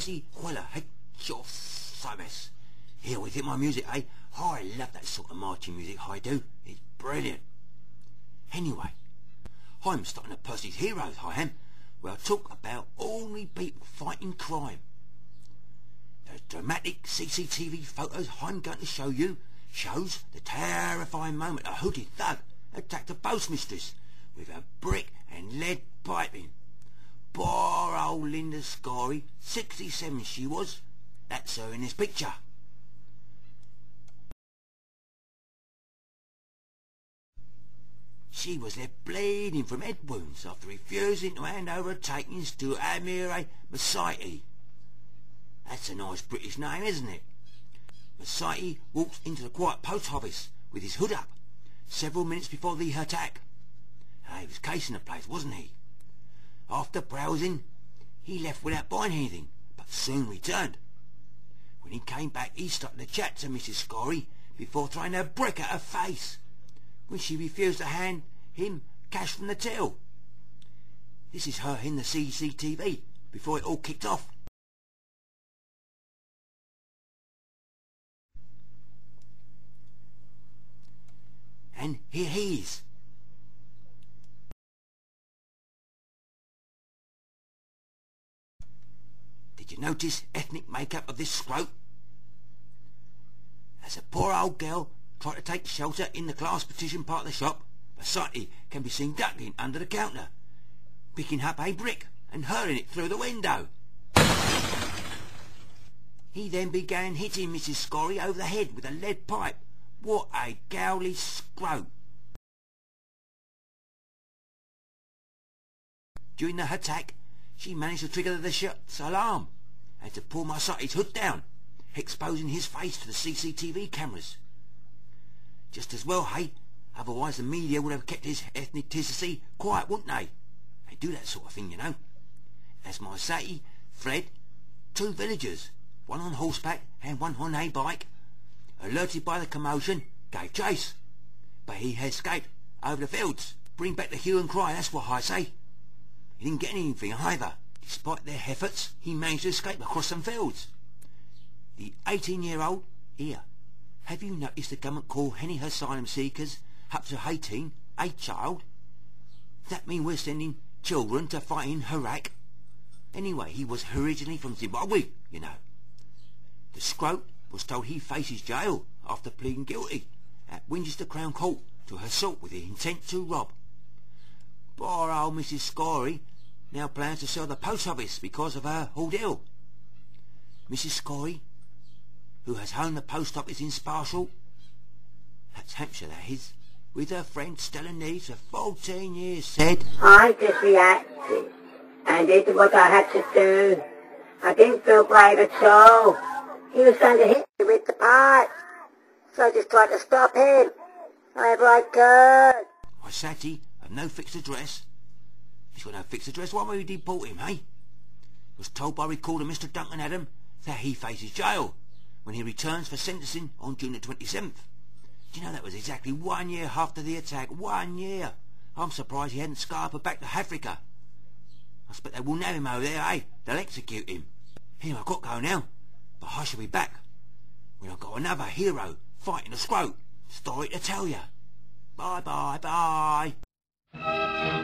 Percy Weller, hey, sure, service. Here with it, my music, eh? Oh, I love that sort of marching music, I do. It's brilliant. Anyway, I'm starting a Percy's Heroes, I am. Where I talk about ordinary people fighting crime. The dramatic CCTV photos I'm going to show you shows the terrifying moment a hooded thug attacked a postmistress with a brick and lead piping. Poor old Linda Scory, 67 she was. That's her in this picture. She was left bleeding from head wounds after refusing to hand over her takings to Amire Massaiti. That's a nice British name, isn't it? Massaiti walked into the quiet post office with his hood up several minutes before the attack. He was casing the place, wasn't he? After browsing, he left without buying anything, but soon returned. When he came back, he started to chat to Mrs. Scory before throwing a brick at her face, when she refused to hand him cash from the till. This is her in the CCTV before it all kicked off. And here he is. Did you notice ethnic makeup of this scrote? As a poor old girl tried to take shelter in the glass partition part of the shop, Massaiti can be seen ducking under the counter, picking up a brick and hurling it through the window. He then began hitting Mrs. Scory over the head with a lead pipe. What a gowly scrote. During the attack, she managed to trigger the shop's alarm and to pull Massaiti's hood down, exposing his face to the CCTV cameras. Just as well, hey? Otherwise the media would have kept his ethnicity quiet, wouldn't they? They do that sort of thing, you know. As Massaiti fled, two villagers, one on horseback and one on a bike, alerted by the commotion, gave chase. But he escaped over the fields. Bring back the hue and cry, that's what I say. He didn't get anything either. Despite their efforts, he managed to escape across some fields. The 18-year-old, here. Have you noticed the government call any asylum seekers up to 18 a child? Does that mean we're sending children to fight in Iraq? Anyway, he was originally from Zimbabwe, you know. The scrote was told he faces jail after pleading guilty at Winchester Crown Court to assault with the intent to rob. Poor old Mrs. Scory now plans to sell the post office because of her ordeal. Mrs. Scory, who has owned the post office in Sparshall, that's Hampshire that is, with her friend Stella Neves for 14 years, said, I just reacted and did what I had to do. I didn't feel brave at all. He was going to hit me with the pipe, so I just tried to stop him however I could. Massaiti had no fixed address. He's got no fixed address. Why would we deport him, eh? Was told by recorder Mr. Duncan Adam that he faces jail when he returns for sentencing on June the 27th. Do you know that was exactly 1 year after the attack? 1 year. I'm surprised he hadn't scampered back to Africa. I expect they won't have him over there, eh? They'll execute him. Anyway, I've got to go now, but I shall be back when I've got another hero fighting a scrote story to tell you. Bye bye bye.